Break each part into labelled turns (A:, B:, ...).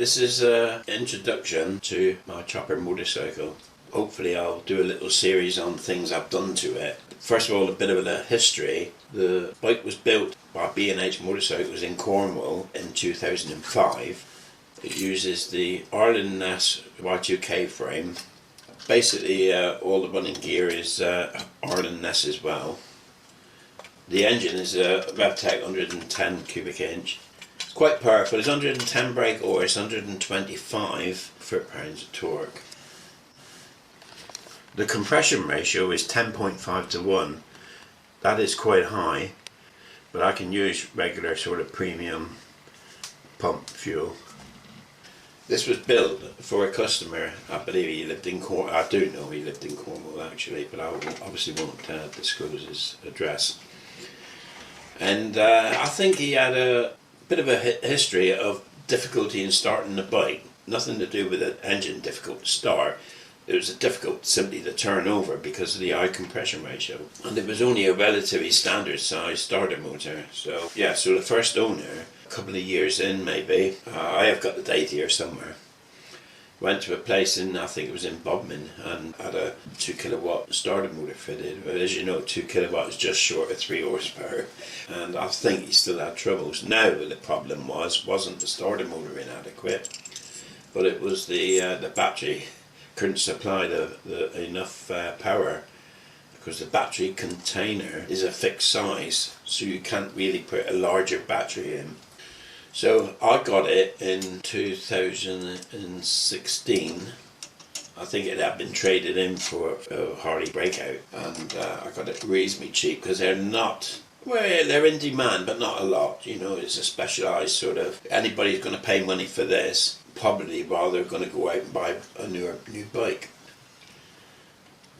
A: This is an introduction to my chopper motorcycle. Hopefully I'll do a little series on things I've done to it. First of all, a bit of a history. The bike was built by B&H Motorcycles in Cornwall in 2005. It uses the Arlen Ness Y2K frame. Basically all the running gear is Arlen Ness as well. The engine is a Revtech 110 cubic inch. It's quite powerful. It's 110 brake horse, 125 foot-pounds of torque. The compression ratio is 10.5 to 1. That is quite high, but I can use regular sort of premium pump fuel. This was built for a customer. I believe he lived in Cornwall. I do know he lived in Cornwall actually, but I obviously won't disclose his address. And I think he had a bit of a history of difficulty in starting the bike. Nothing to do with the engine difficult to start. It was difficult simply to turn over because of the high compression ratio. And it was only a relatively standard size starter motor. So yeah, so the first owner, a couple of years in maybe, I have got the date here somewhere, went to a place in, I think it was in Bodmin, and had a 2 kilowatt starter motor fitted. But as you know, 2 kilowatt is just short of 3 horsepower. And I think he still had troubles. Now the problem wasn't the starter motor inadequate, but it was the battery couldn't supply enough power, because the battery container is a fixed size, so you can't really put a larger battery in. So I got it in 2016. I think it had been traded in for a Harley Breakout, and I got it reasonably cheap because they're not, well, they're in demand but not a lot, you know. It's a specialised sort of, anybody's going to pay money for this probably rather going to go out and buy a new bike.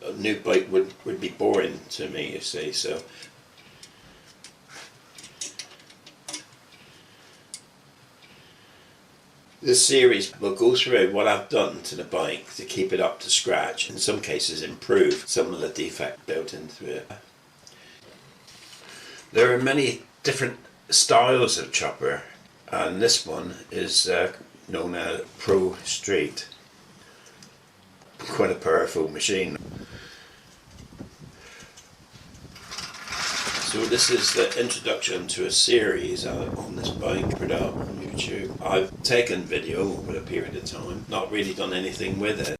A: A new bike would be boring to me, you see. So this series will go through what I've done to the bike to keep it up to scratch, in some cases improve some of the defect built into it. There are many different styles of chopper, and this one is known as Pro Street. Quite a powerful machine. So this is the introduction to a series on this bike put up on YouTube. I've taken video over a period of time, not really done anything with it.